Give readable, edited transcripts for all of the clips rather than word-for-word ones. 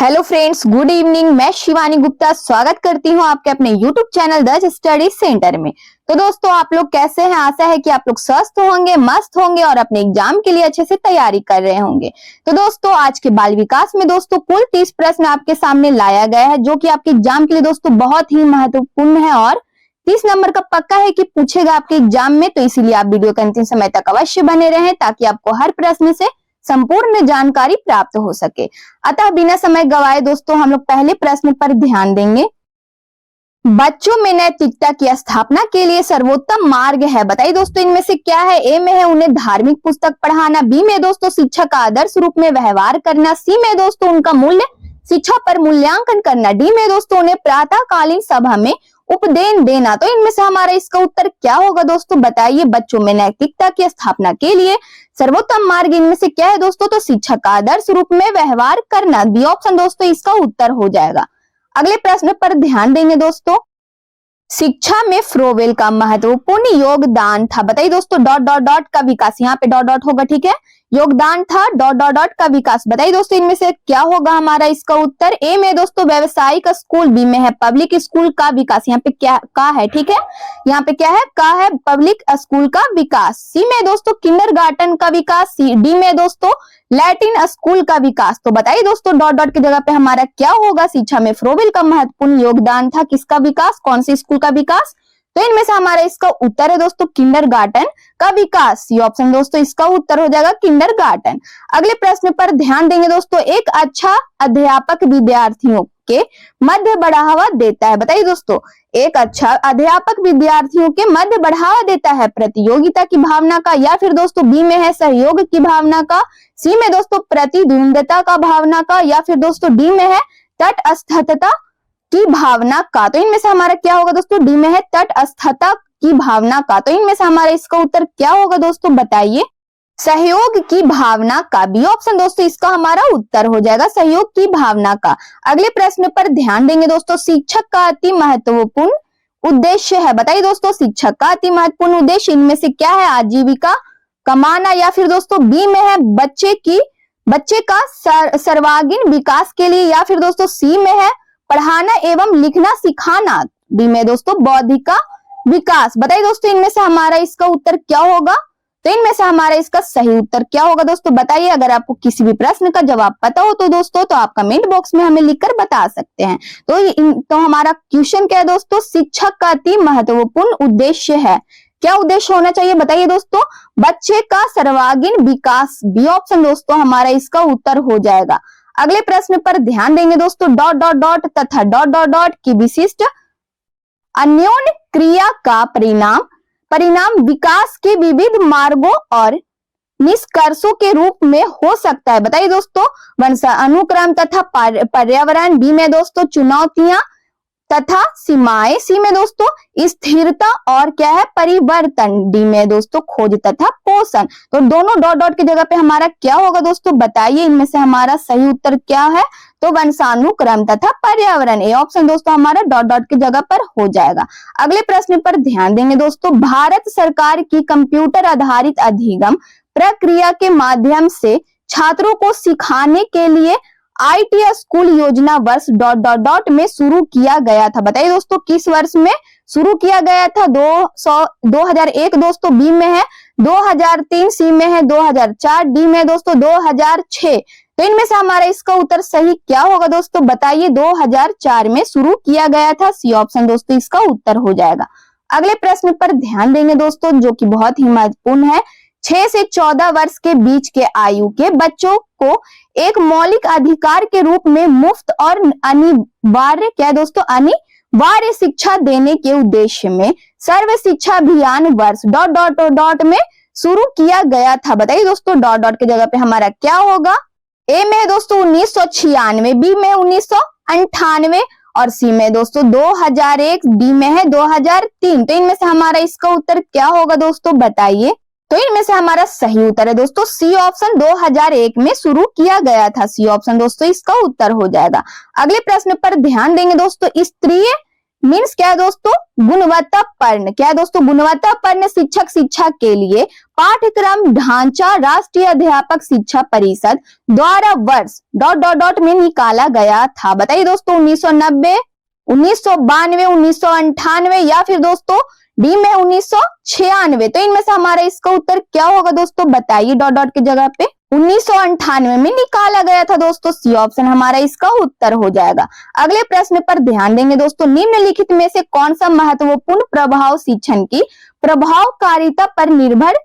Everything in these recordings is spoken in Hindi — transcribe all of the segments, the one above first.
Hello friends, good evening. मैं शिवानी गुप्ता स्वागत करती हूं आपके अपने यूट्यूब चैनल दज स्टडी सेंटर में। तो दोस्तों, आप लोग कैसे हैं? आशा है कि आप लोग स्वस्थ होंगे, मस्त होंगे और अपने एग्जाम के लिए अच्छे से तैयारी कर रहे होंगे। तो दोस्तों, आज के बाल विकास में दोस्तों कुल 30 प्रश्न आपके सामने लाया गया है, जो कि आपके एग्जाम के लिए दोस्तों बहुत ही महत्वपूर्ण है और 30 नंबर का पक्का है कि पूछेगा आपके एग्जाम में। तो इसीलिए आप वीडियो के अंतिम समय तक अवश्य बने रहें, ताकि आपको हर प्रश्न से संपूर्ण जानकारी प्राप्त हो सके। अतः बिना समय गवाए दोस्तों, हम लोग पहले प्रश्न पर ध्यान देंगे। बच्चों में नैतिकता की स्थापना के लिए सर्वोत्तम मार्ग है, बताइए दोस्तों इनमें से क्या है? ए में है उन्हें धार्मिक पुस्तक पढ़ाना, बी में दोस्तों शिक्षा का आदर्श रूप में व्यवहार करना, सी में दोस्तों उनका मूल्य शिक्षा पर मूल्यांकन करना, डी में दोस्तों उन्हें प्रातःकालीन सभा में उपदेश देना। तो इनमें से हमारा इसका उत्तर क्या होगा दोस्तों, बताइए। बच्चों में नैतिकता की स्थापना के लिए सर्वोत्तम मार्ग इनमें से क्या है दोस्तों? तो शिक्षा का आदर्श रूप में व्यवहार करना, बी ऑप्शन दोस्तों इसका उत्तर हो जाएगा। अगले प्रश्न पर ध्यान देंगे दोस्तों। शिक्षा में फ्रोवेल का महत्वपूर्ण योगदान था, बताइए दोस्तों। डॉट डॉट डॉट का विकास, यहाँ पे डॉट डॉट होगा, ठीक है। योगदान था डॉट डॉट डॉट का विकास, बताइए दोस्तों इनमें से क्या होगा हमारा इसका उत्तर? ए में दोस्तों व्यावसायिक स्कूल, बी में है पब्लिक स्कूल का विकास, यहाँ पे क्या का है, ठीक है। यहाँ पे क्या है? का है पब्लिक स्कूल का विकास। सी में दोस्तों किंडरगार्टन का विकास, डी में दोस्तों लैटिन स्कूल का विकास। तो बताइए दोस्तों डॉट डॉट की जगह पे हमारा क्या होगा? शिक्षा में फ्रोवेल का महत्वपूर्ण योगदान था, किसका विकास, कौन सी स्कूल का विकास? तो इनमें से हमारा इसका उत्तर है दोस्तों किंडरगार्टन का विकास। ये ऑप्शन दोस्तों इसका उत्तर हो जाएगा किंडरगार्टन। अगले प्रश्न पर ध्यान देंगे दोस्तों। एक अच्छा अध्यापक विद्यार्थियों के मध्य बढ़ावा देता है, बताइए दोस्तों। एक अच्छा अध्यापक विद्यार्थियों के मध्य बढ़ावा देता है प्रतियोगिता की भावना का, या फिर दोस्तों बी में है सहयोग की भावना का, सी में दोस्तों प्रतिद्वंदता का भावना का, या फिर दोस्तों डी में है तटस्थता की भावना का। तो इनमें से हमारा क्या होगा दोस्तों? डी में है तटस्थता की भावना का। तो इनमें से हमारा इसका उत्तर क्या होगा दोस्तों, बताइए। सहयोग की भावना का, बी ऑप्शन दोस्तों इसका हमारा उत्तर हो जाएगा, सहयोग की भावना का। अगले प्रश्न पर ध्यान देंगे दोस्तों। शिक्षक का अति महत्वपूर्ण उद्देश्य है, बताइए दोस्तों। शिक्षक का अति महत्वपूर्ण उद्देश्य इनमें से क्या है? आजीविका कमाना, या फिर दोस्तों बी में है बच्चे का सर्वांगीण विकास के लिए, या फिर दोस्तों सी में है पढ़ाना एवं लिखना सिखाना, डी में दोस्तों बौद्धिक विकास। बताइए दोस्तों इनमें से हमारा इसका उत्तर क्या होगा? तो इनमें से हमारा इसका सही उत्तर क्या होगा दोस्तों, बताइए। अगर आपको किसी भी प्रश्न का जवाब पता हो तो दोस्तों तो आप कमेंट बॉक्स में हमें लिखकर बता सकते हैं। तो हमारा क्वेश्चन क्या है दोस्तों? शिक्षक का अति महत्वपूर्ण उद्देश्य है। क्या उद्देश्य होना चाहिए, बताइए दोस्तों? बच्चे का सर्वांगीण विकास, बी ऑप्शन दोस्तों हमारा इसका उत्तर हो जाएगा। अगले प्रश्न पर ध्यान देंगे दोस्तों। डॉट डॉट डॉट तथा डॉट डॉट डॉट की विशिष्ट अन्योन्य क्रिया का परिणाम विकास के विविध मार्गों और निष्कर्षों के रूप में हो सकता है, बताइए दोस्तों। वंशानुक्रम तथा पर्यावरण, बी में दोस्तों चुनौतियां तथा सीमाएं, सी में दोस्तों स्थिरता और क्या है परिवर्तन, डी में दोस्तों खोज तथा पोषण। तो दोनों डॉट डॉट की जगह पे हमारा क्या होगा दोस्तों, बताइए। इनमें से हमारा सही उत्तर क्या है? तो वंशानुक्रम तथा पर्यावरण, ए ऑप्शन दोस्तों हमारा डॉट डॉट की जगह पर हो जाएगा। अगले प्रश्न पर ध्यान देंगे दोस्तों। भारत सरकार की कंप्यूटर आधारित अधिगम प्रक्रिया के माध्यम से छात्रों को सिखाने के लिए आईटी स्कूल योजना वर्ष डॉट डॉट डॉट में शुरू किया गया था, बताइए दोस्तों किस वर्ष में शुरू किया गया था? 2001 दोस्तों बी में है, 2003 सी में है, 2004 डी में दोस्तों 2006। तो इनमें से हमारा इसका उत्तर सही क्या होगा दोस्तों, बताइए। 2004 में शुरू किया गया था, सी ऑप्शन दोस्तों इसका उत्तर हो जाएगा। अगले प्रश्न पर ध्यान देंगे दोस्तों, जो कि बहुत ही महत्वपूर्ण है। 6 से 14 वर्ष के बीच के आयु के बच्चों को एक मौलिक अधिकार के रूप में मुफ्त और अनिवार्य क्या दोस्तों अनिवार्य शिक्षा देने के उद्देश्य में सर्व शिक्षा अभियान वर्ष डॉट डॉट डॉट में शुरू किया गया था, बताइए दोस्तों। डॉट डॉट की जगह पे हमारा क्या होगा? ए में दोस्तों 1996, बी में 1998 और सी में दोस्तों 2001, डी में है 2003। तो इनमें से हमारा इसका उत्तर क्या होगा दोस्तों, बताइए। तो इनमें से हमारा सही उत्तर है दोस्तों सी ऑप्शन, 2001 में शुरू किया गया था, सी ऑप्शन दोस्तों इसका उत्तर हो जाएगा। अगले प्रश्न पर ध्यान देंगे दोस्तों। मीन्स क्या है दोस्तों, गुणवत्तापूर्ण। क्या है दोस्तों, गुणवत्तापूर्ण शिक्षक शिक्षा के लिए पाठ्यक्रम ढांचा राष्ट्रीय अध्यापक शिक्षा परिषद द्वारा वर्ष ... में निकाला गया था। बताइए दोस्तों, 1990, 1992, 1998 या फिर दोस्तों डी में 1996। तो इनमें से हमारा इसका उत्तर क्या होगा दोस्तों, बताइए। ... की जगह पे 1998 में निकाला गया था दोस्तों। सी ऑप्शन हमारा इसका उत्तर हो जाएगा। अगले प्रश्न पर ध्यान देंगे दोस्तों, निम्नलिखित में से कौन सा महत्वपूर्ण प्रभाव शिक्षण की प्रभावकारिता पर निर्भर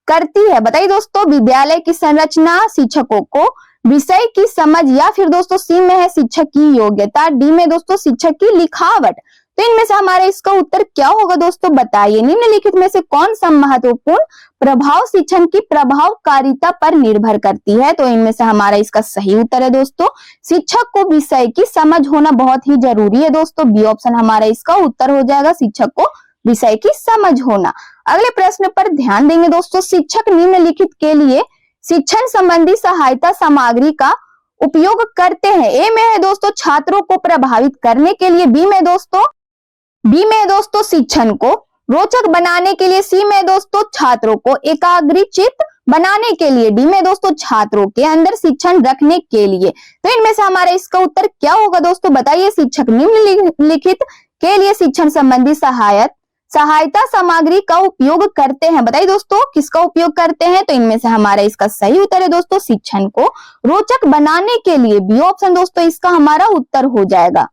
करती है। बताइए दोस्तों, विद्यालय की संरचना, शिक्षकों को विषय की समझ या फिर दोस्तों सी में है शिक्षक की योग्यता, डी में दोस्तों शिक्षक की लिखावट। तो इनमें से हमारा इसका उत्तर क्या होगा दोस्तों, बताइए। निम्नलिखित में से कौन सा महत्वपूर्ण प्रभाव शिक्षण की प्रभावकारिता पर निर्भर करती है। तो इनमें से हमारा इसका सही उत्तर है दोस्तों, शिक्षक को विषय की समझ होना बहुत ही जरूरी है दोस्तों। बी ऑप्शन हमारा इसका उत्तर हो जाएगा, शिक्षक को विषय की समझ होना। अगले प्रश्न पर ध्यान देंगे दोस्तों, शिक्षक निम्नलिखित के लिए शिक्षण संबंधी सहायता सामग्री का उपयोग करते हैं। ए में है दोस्तों छात्रों को प्रभावित करने के लिए, बी में दोस्तों शिक्षण को रोचक बनाने के लिए, सी में दोस्तों छात्रों को एकाग्रचित्त बनाने के लिए, डी में दोस्तों छात्रों के अंदर शिक्षण रखने के लिए। तो इनमें से हमारा इसका उत्तर क्या होगा दोस्तों, बताइए। शिक्षक निम्नलिखित के लिए शिक्षण संबंधी सहायता सामग्री का उपयोग करते हैं। बताइए दोस्तों, किसका उपयोग करते हैं। तो इनमें से हमारा इसका सही उत्तर है दोस्तों, शिक्षण को रोचक बनाने के लिए। बी ऑप्शन दोस्तों इसका हमारा उत्तर हो जाएगा।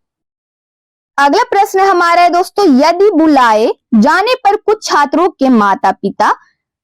अगला प्रश्न हमारा है दोस्तों, यदि बुलाए जाने पर कुछ छात्रों के माता पिता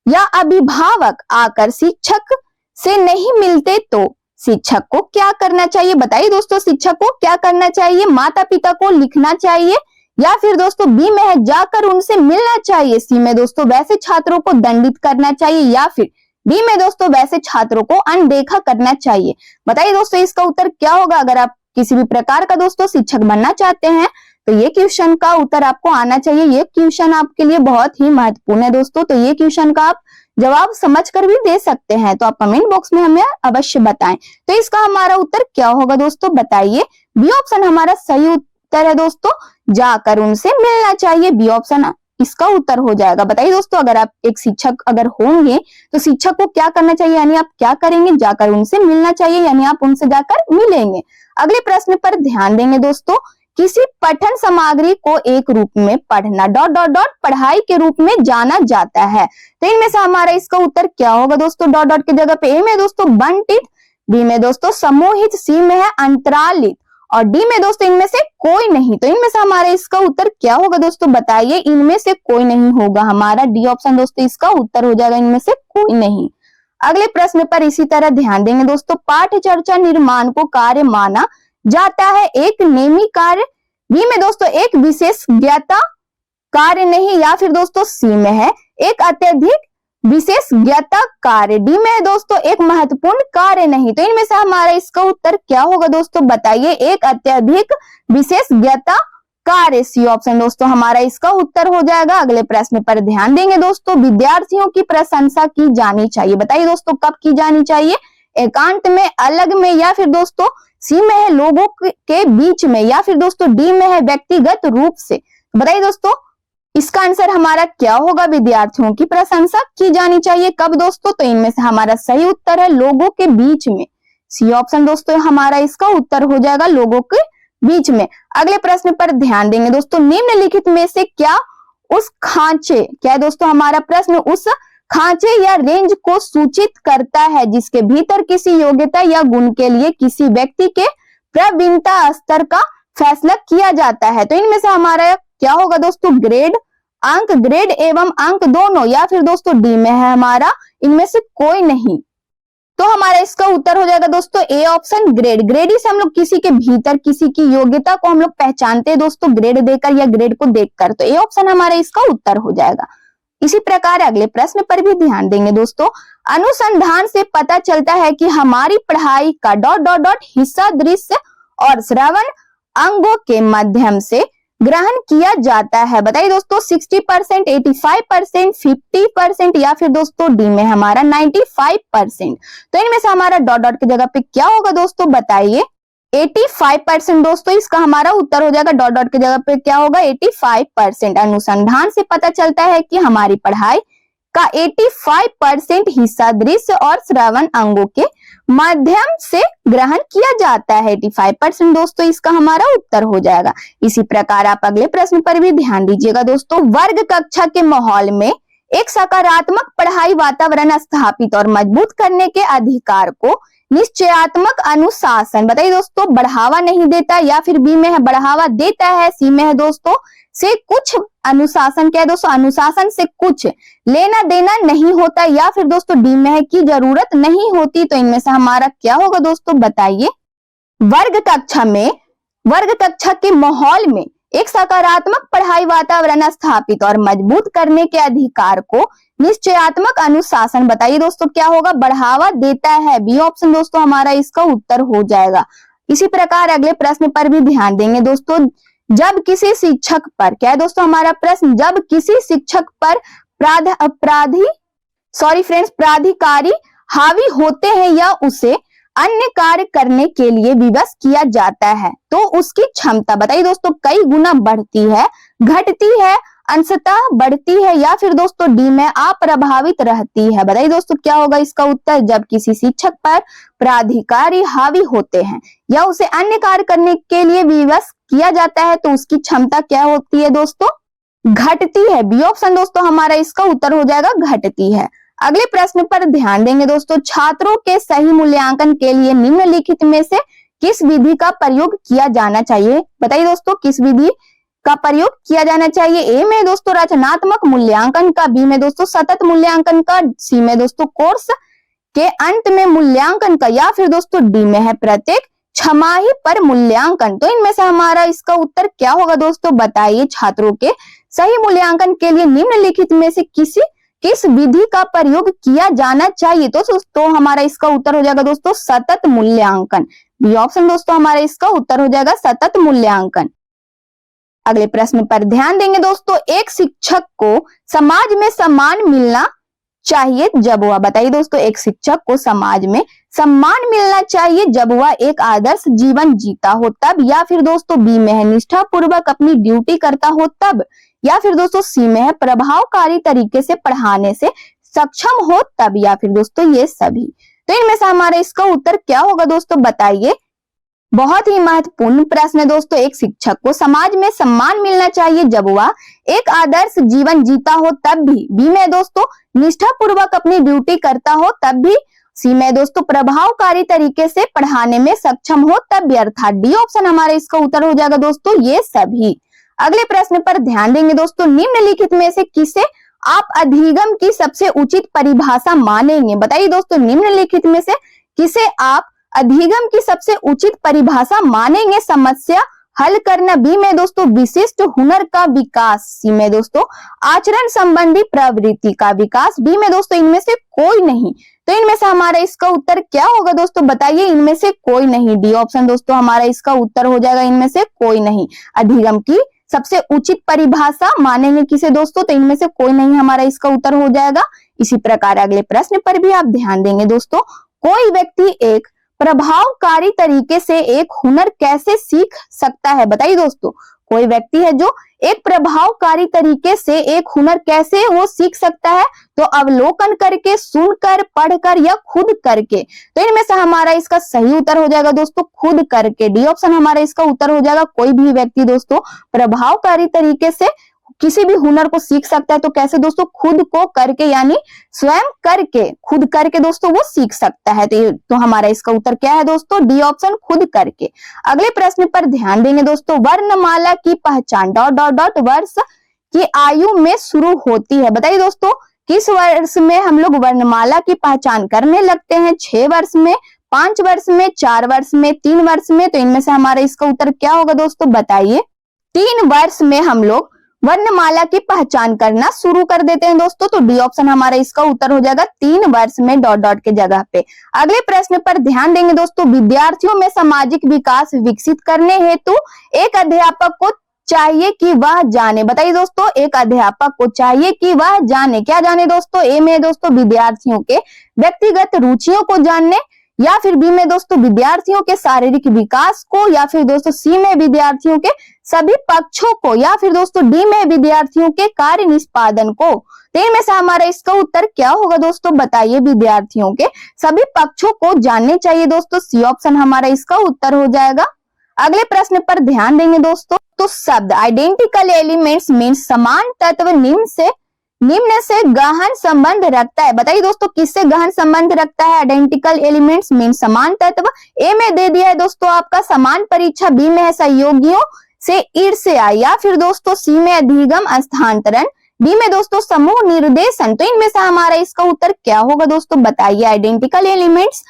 या अभिभावक आकर शिक्षक से नहीं मिलते तो शिक्षक को क्या करना चाहिए। बताइए दोस्तों, शिक्षक को क्या करना चाहिए, माता पिता को लिखना चाहिए या फिर दोस्तों बी में है जाकर उनसे मिलना चाहिए, सी में दोस्तों वैसे छात्रों को दंडित करना चाहिए या फिर डी में दोस्तों वैसे छात्रों को अनदेखा करना चाहिए। बताइए दोस्तों, इसका उत्तर क्या होगा। अगर आप किसी भी प्रकार का दोस्तों शिक्षक बनना चाहते हैं तो ये क्वेश्चन का उत्तर आपको आना चाहिए। ये क्वेश्चन आपके लिए बहुत ही महत्वपूर्ण है दोस्तों। तो ये क्वेश्चन का आप जवाब समझकर भी दे सकते हैं, तो आप कमेंट बॉक्स में हमें अवश्य बताएं। तो इसका हमारा उत्तर क्या होगा दोस्तों, बताइए। बी ऑप्शन हमारा सही उत्तर है दोस्तों, जाकर उनसे मिलना चाहिए। बी ऑप्शन इसका उत्तर हो जाएगा। बताइए दोस्तों, अगर आप एक शिक्षक अगर होंगे तो शिक्षक को क्या करना चाहिए, यानी आप क्या करेंगे, जाकर उनसे मिलना चाहिए, यानी आप उनसे जाकर मिलेंगे। अगले प्रश्न पर ध्यान देंगे दोस्तों, किसी पठन सामग्री को एक रूप में पढ़ना ... पढ़ाई के रूप में जाना जाता है। तो इनमें से हमारा इसका उत्तर क्या होगा दोस्तों, ... की जगह पे ए में दोस्तों बंटित, बी में दोस्तों समूहित, सी में है अंतरालित और डी में दोस्तों इनमें से कोई नहीं। तो इनमें से हमारा इसका उत्तर क्या होगा दोस्तों, बताइए। इनमें से कोई नहीं होगा हमारा, डी ऑप्शन दोस्तों इसका उत्तर हो जाएगा, इनमें से कोई नहीं। अगले प्रश्न पर इसी तरह ध्यान देंगे दोस्तों, पाठ्य चर्चा निर्माण को कार्य माना जाता है, एक नेमी कार्य, बी में दोस्तों एक विशेषज्ञता कार्य नहीं या फिर दोस्तों सी में है एक अत्यधिक विशेषज्ञता कार्य, डी में है दोस्तों एक महत्वपूर्ण कार्य नहीं। तो इनमें से हमारा इसका उत्तर क्या होगा दोस्तों, बताइए। एक अत्यधिक विशेषज्ञता कार्य, सी ऑप्शन दोस्तों हमारा इसका उत्तर हो जाएगा। अगले प्रश्न पर ध्यान देंगे दोस्तों, विद्यार्थियों की प्रशंसा की जानी चाहिए। बताइए दोस्तों, कब की जानी चाहिए, एकांत में, अलग में या फिर दोस्तों सी में है लोगों के बीच में या फिर दोस्तों डी में है व्यक्तिगत रूप से। बताइए दोस्तों, इसका आंसर हमारा क्या होगा, विद्यार्थियों की प्रशंसा की जानी चाहिए। कब दोस्तों, तो इनमें से हमारा सही उत्तर है लोगों के बीच में। सी ऑप्शन दोस्तों हमारा इसका उत्तर हो जाएगा, लोगों के बीच में। अगले प्रश्न पर ध्यान देंगे दोस्तों, निम्नलिखित में से क्या उस खांचे, क्या है दोस्तों हमारा प्रश्न, उस खांचे या रेंज को सूचित करता है जिसके भीतर किसी योग्यता या गुण के लिए किसी व्यक्ति के प्रवीणता स्तर का फैसला किया जाता है। तो इनमें से हमारा क्या होगा दोस्तों, ग्रेड, अंक, ग्रेड एवं अंक दोनों या फिर दोस्तों डी में है हमारा इनमें से कोई नहीं। तो हमारा इसका उत्तर हो जाएगा दोस्तों ए ऑप्शन, ग्रेड। ग्रेड ही से हम लोग किसी के भीतर किसी की योग्यता को हम लोग पहचानते हैं दोस्तों, ग्रेड देकर या ग्रेड को देखकर। तो ए ऑप्शन हमारा इसका उत्तर हो जाएगा। इसी प्रकार अगले प्रश्न पर भी ध्यान देंगे दोस्तों, अनुसंधान से पता चलता है कि हमारी पढ़ाई का ... हिस्सा दृश्य और श्रवण अंगों के माध्यम से ग्रहण किया जाता है। बताइए दोस्तों, 60%, 85%, 50% या फिर दोस्तों डी में हमारा 95%। तो इनमें से हमारा ... की जगह पे क्या होगा दोस्तों, बताइए। 85% दोस्तों इसका हमारा उत्तर हो जाएगा। डॉट डॉट की जगह पे क्या होगा 85%। अनुसंधान से पता चलता है कि हमारी पढ़ाई का 85% हिस्सा दृश्य और श्रवण अंगों के माध्यम से ग्रहण किया जाता है। 85% दोस्तों इसका हमारा उत्तर हो जाएगा। इसी प्रकार आप अगले प्रश्न पर भी ध्यान दीजिएगा दोस्तों। वर्ग कक्षा के माहौल में एक सकारात्मक पढ़ाई वातावरण स्थापित और मजबूत करने के अधिकार को निश्चयात्मक अनुशासन, बताइए दोस्तों, बढ़ावा नहीं देता, या फिर बी में है बढ़ावा देता है, सी में है दोस्तों से कुछ अनुशासन, क्या है दोस्तों, अनुशासन से कुछ लेना देना नहीं होता, या फिर दोस्तों डी में है कि जरूरत नहीं होती। तो इनमें से हमारा क्या होगा दोस्तों, बताइए। वर्ग कक्षा के माहौल में एक सकारात्मक पढ़ाई वातावरण स्थापित और मजबूत करने के अधिकार को निश्चयात्मक अनुशासन, बताइए दोस्तों क्या होगा, बढ़ावा देता है। बी ऑप्शन दोस्तों हमारा इसका उत्तर हो जाएगा। इसी प्रकार अगले प्रश्न पर भी ध्यान देंगे दोस्तों। जब किसी शिक्षक पर, क्या है दोस्तों हमारा प्रश्न, जब किसी शिक्षक पर प्राधिकारी हावी होते हैं या उसे अन्य कार्य करने के लिए विवश किया जाता है तो उसकी क्षमता, बताइए दोस्तों, कई गुना बढ़ती है, घटती है, अंशतः बढ़ती है, या फिर दोस्तों डी में अप्रभावित रहती है। बताइए दोस्तों क्या होगा इसका उत्तर। जब किसी शिक्षक पर प्राधिकारी हावी होते हैं या उसे अन्य कार्य करने के लिए विवश किया जाता है तो उसकी क्षमता क्या होती है दोस्तों, घटती है। बी ऑप्शन दोस्तों हमारा इसका उत्तर हो जाएगा, घटती है। अगले प्रश्न पर ध्यान देंगे दोस्तों। छात्रों के सही मूल्यांकन के लिए निम्नलिखित में से किस विधि का प्रयोग किया जाना चाहिए, बताइए दोस्तों, किस विधि का प्रयोग किया जाना चाहिए। ए में दोस्तों रचनात्मक मूल्यांकन का, बी में दोस्तों सतत मूल्यांकन का, सी में दोस्तों कोर्स के अंत में मूल्यांकन का, या फिर दोस्तों डी में है प्रत्येक छमाही पर मूल्यांकन। तो इनमें से हमारा इसका उत्तर क्या होगा दोस्तों, बताइए। छात्रों के सही मूल्यांकन के लिए निम्नलिखित में से किस विधि का प्रयोग किया जाना चाहिए। तो हमारा इसका उत्तर हो जाएगा दोस्तों सतत मूल्यांकन। बी ऑप्शन दोस्तों हमारा इसका उत्तर हो जाएगा सतत मूल्यांकन। अगले प्रश्न पर ध्यान देंगे दोस्तों। एक शिक्षक को समाज में सम्मान मिलना चाहिए जब वह, बताइए दोस्तों, एक शिक्षक को समाज में सम्मान मिलना चाहिए जब वह एक आदर्श जीवन जीता हो तब, या फिर दोस्तों बी में है निष्ठा पूर्वक अपनी ड्यूटी करता हो तब, या फिर दोस्तों सी में है प्रभावकारी तरीके से पढ़ाने से सक्षम हो तब, या फिर दोस्तों ये सभी। तो इनमें से हमारा इसका उत्तर क्या होगा दोस्तों, बताइए। बहुत ही महत्वपूर्ण प्रश्न है दोस्तों। एक शिक्षक को समाज में सम्मान मिलना चाहिए जब वह एक आदर्श जीवन जीता हो तब भी, बी में दोस्तों निष्ठा पूर्वक अपनी ड्यूटी करता हो तब भी, सी में दोस्तों प्रभावकारी तरीके से पढ़ाने में सक्षम हो तब भी, अर्थात डी ऑप्शन हमारा इसका उत्तर हो जाएगा दोस्तों ये सभी। अगले प्रश्न पर ध्यान देंगे दोस्तों। निम्नलिखित में से किसे आप अधिगम की सबसे उचित परिभाषा मानेंगे, बताइए दोस्तों, निम्नलिखित में से किसे आप अधिगम की सबसे उचित परिभाषा मानेंगे। समस्या हल करना, बी में दोस्तों विशिष्ट हुनर का विकास, सी में दोस्तों आचरण संबंधी प्रवृत्ति का विकास, डी में दोस्तों इनमें से कोई नहीं। तो इनमें से हमारा इसका उत्तर क्या होगा दोस्तों, बताइए। इनमें से कोई नहीं, डी ऑप्शन दोस्तों हमारा इसका उत्तर हो जाएगा, इनमें से कोई नहीं। अधिगम की सबसे उचित परिभाषा मानेंगे किसे दोस्तों, तो इनमें से कोई नहीं हमारा इसका उत्तर हो जाएगा। इसी प्रकार अगले प्रश्न पर भी आप ध्यान देंगे दोस्तों। कोई व्यक्ति एक प्रभावकारी तरीके से एक हुनर कैसे सीख सकता है, बताइए दोस्तों। कोई व्यक्ति है जो एक प्रभावकारी तरीके से एक हुनर कैसे वो सीख सकता है, तो अवलोकन करके, सुनकर, पढ़कर या खुद करके। तो इनमें से हमारा इसका सही उत्तर हो जाएगा दोस्तों खुद करके। डी ऑप्शन हमारा इसका उत्तर हो जाएगा। कोई भी व्यक्ति दोस्तों प्रभावकारी तरीके से किसी भी हुनर को सीख सकता है, तो कैसे दोस्तों, खुद को करके, यानी स्वयं करके, खुद करके दोस्तों वो सीख सकता है। तो हमारा इसका उत्तर क्या है दोस्तों, डी ऑप्शन खुद करके। अगले प्रश्न पर ध्यान देंगे दोस्तों। वर्णमाला की पहचान डॉट डॉट डॉट वर्ष की आयु में शुरू होती है, बताइए दोस्तों, किस वर्ष में हम लोग वर्णमाला की पहचान करने लगते हैं। 6 वर्ष में, 5 वर्ष में, 4 वर्ष में, 3 वर्ष में। तो इनमें से हमारा इसका उत्तर क्या होगा दोस्तों, बताइए। 3 वर्ष में हम लोग वर्णमाला की पहचान करना शुरू कर देते हैं दोस्तों। तो डी ऑप्शन हमारा इसका उत्तर हो जाएगा 3 वर्ष में, डॉट डॉट के जगह पे। अगले प्रश्न पर ध्यान देंगे दोस्तों। विद्यार्थियों में सामाजिक विकास विकसित करने हेतु एक अध्यापक को चाहिए कि वह जाने, बताइए दोस्तों, एक अध्यापक को चाहिए कि वह जाने, क्या जाने दोस्तों। ए में दोस्तों विद्यार्थियों के व्यक्तिगत रुचियों को जानने, या फिर बी में दोस्तों विद्यार्थियों के शारीरिक विकास को, या फिर दोस्तों सी में विद्यार्थियों के सभी पक्षों को, या फिर दोस्तों डी में विद्यार्थियों के कार्य निष्पादन को। तो इनमें से हमारा इसका उत्तर क्या होगा दोस्तों, बताइए। विद्यार्थियों के सभी पक्षों को जानने चाहिए दोस्तों, सी ऑप्शन हमारा इसका उत्तर हो जाएगा। अगले प्रश्न पर ध्यान देंगे दोस्तों। तो शब्द आइडेंटिकल एलिमेंट्स मीन्स समान तत्व निम्न से गहन संबंध रखता है। बताइए दोस्तों किससे गहन संबंध रखता है आइडेंटिकल एलिमेंट्स मीन्स समान तत्व। ए में दे दिया है दोस्तों आपका समान परीक्षा, बी में है सहयोगियों से ईर्ष्या, या फिर दोस्तों सी में अधिगम स्थानांतरण, डी में दोस्तों समूह निर्देशन। तो इनमें से हमारा इसका उत्तर क्या होगा दोस्तों, बताइए। आइडेंटिकल एलिमेंट्स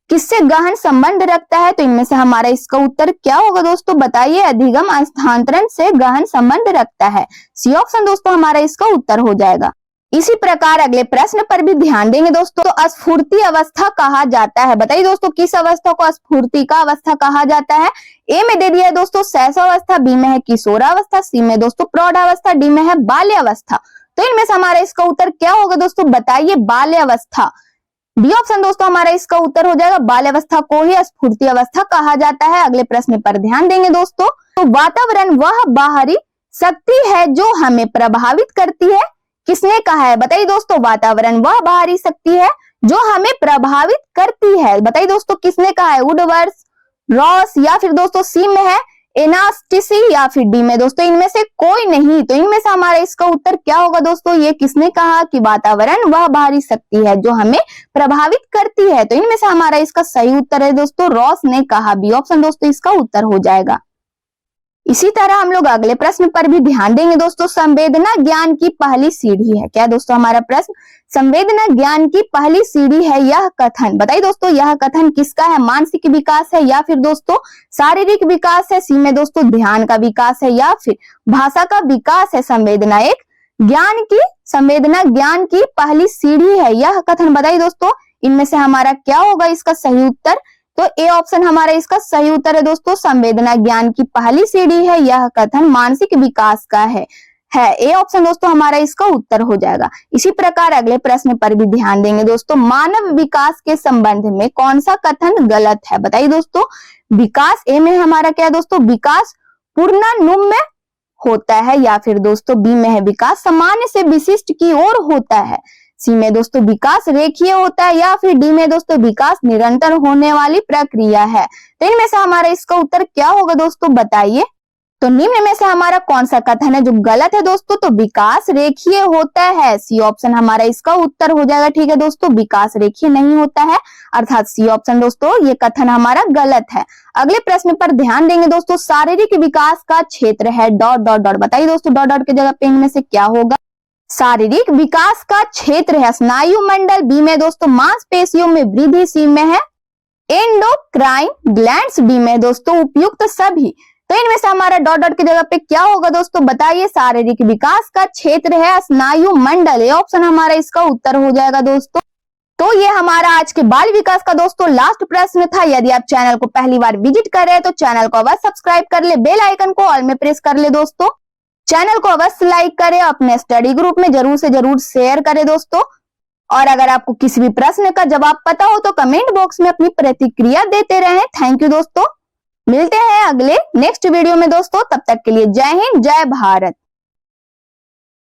किससे गहन संबंध रखता है, तो इनमें से हमारा इसका उत्तर क्या होगा दोस्तों, बताइए। अधिगम स्थानांतरण से गहन संबंध रखता है, सी ऑप्शन दोस्तों हमारा इसका उत्तर हो जाएगा। इसी प्रकार अगले प्रश्न पर भी ध्यान देंगे दोस्तों। तो स्फूर्ति अवस्था कहा जाता है। बताइए दोस्तों किस अवस्था को स्फूर्ति का अवस्था कहा जाता है। ए में दे दिया है दोस्तों शैशवावस्था, बी में है किशोरावस्था, सी में दोस्तों प्रौढ़ावस्था, डी में है बाल्यावस्था। तो इनमें से हमारा इसका उत्तर क्या होगा दोस्तों, बताइए। बाल्यावस्था, डी ऑप्शन दोस्तों हमारा इसका उत्तर हो जाएगा। बाल्यावस्था को ही स्फूर्ति अवस्था कहा जाता है। अगले प्रश्न पर ध्यान देंगे दोस्तों। तो वातावरण वह बाहरी शक्ति है जो हमें प्रभावित करती है, किसने कहा है। बताइए दोस्तों वातावरण वह बाहरी शक्ति है जो हमें प्रभावित करती है। बताइए दोस्तों किसने कहा है, वुडवर्थ, रॉस, या फिर दोस्तों सी में है एनास्टिसी, या फिर डी में दोस्तों इनमें से कोई नहीं। तो इनमें से हमारा इसका उत्तर क्या होगा दोस्तों, ये किसने कहा कि वातावरण वह बाहरी शक्ति है जो हमें प्रभावित करती है। तो इनमें से हमारा इसका सही उत्तर है दोस्तों रॉस ने कहा, बी ऑप्शन दोस्तों इसका उत्तर हो जाएगा। इसी तरह हम लोग अगले प्रश्न पर भी ध्यान देंगे दोस्तों। संवेदना ज्ञान की पहली सीढ़ी है। क्या दोस्तों हमारा प्रश्न, संवेदना ज्ञान की पहली सीढ़ी है यह कथन। बताइए दोस्तों यह कथन किसका है, मानसिक विकास है, या फिर दोस्तों शारीरिक विकास है, सी में दोस्तों ध्यान का विकास है, या फिर भाषा का विकास है। संवेदना ज्ञान की पहली सीढ़ी है यह कथन। बताइए दोस्तों इनमें से हमारा क्या होगा इसका सही उत्तर, तो ए ऑप्शन हमारा इसका सही उत्तर है दोस्तों। संवेदना ज्ञान की पहली सीढ़ी है यह कथन मानसिक विकास का है ए ऑप्शन दोस्तों हमारा इसका उत्तर हो जाएगा। इसी प्रकार अगले प्रश्न पर भी ध्यान देंगे दोस्तों। मानव विकास के संबंध में कौन सा कथन गलत है। बताइए दोस्तों विकास, ए में हमारा क्या है दोस्तों, विकास पूर्णानुमेय होता है, या फिर दोस्तों बी में है विकास सामान्य से विशिष्ट की ओर होता है, सी में दोस्तों विकास रेखीय होता है, या फिर डी में दोस्तों विकास निरंतर होने वाली प्रक्रिया है। तो इनमें से हमारा इसका उत्तर क्या होगा दोस्तों, बताइए। तो निम्न में से हमारा कौन सा कथन है जो गलत है दोस्तों, तो विकास रेखीय होता है, सी ऑप्शन हमारा इसका उत्तर हो जाएगा। ठीक है दोस्तों विकास रेखीय नहीं होता है, अर्थात सी ऑप्शन दोस्तों ये कथन हमारा गलत है। अगले प्रश्न पर ध्यान देंगे दोस्तों। शारीरिक विकास का क्षेत्र है डॉट डॉट डॉट। बताइए दोस्तों डॉट डॉट की जगह पे इनमें से क्या होगा, शारीरिक विकास का क्षेत्र है स्नायु मंडल, बी में दोस्तों मांसपेशियों में वृद्धि, सी में है एंडोक्राइन ग्लैंड्स, डी में दोस्तों उपयुक्त सभी। तो इनमें से हमारा डॉट डॉट की जगह पे क्या होगा दोस्तों, बताइए। शारीरिक विकास का क्षेत्र है स्नायु मंडल, ये ऑप्शन हमारा इसका उत्तर हो जाएगा दोस्तों। तो ये हमारा आज के बाल विकास का दोस्तों लास्ट प्रश्न था। यदि आप चैनल को पहली बार विजिट कर रहे हैं तो चैनल को अवश्य सब्सक्राइब कर ले, बेल आइकन को ऑल में प्रेस कर ले दोस्तों। चैनल को अवश्य लाइक करें, अपने स्टडी ग्रुप में जरूर से जरूर शेयर करें दोस्तों। और अगर आपको किसी भी प्रश्न का जवाब पता हो तो कमेंट बॉक्स में अपनी प्रतिक्रिया देते रहें। थैंक यू दोस्तों, मिलते हैं अगले नेक्स्ट वीडियो में दोस्तों, तब तक के लिए जय हिंद जय भारत।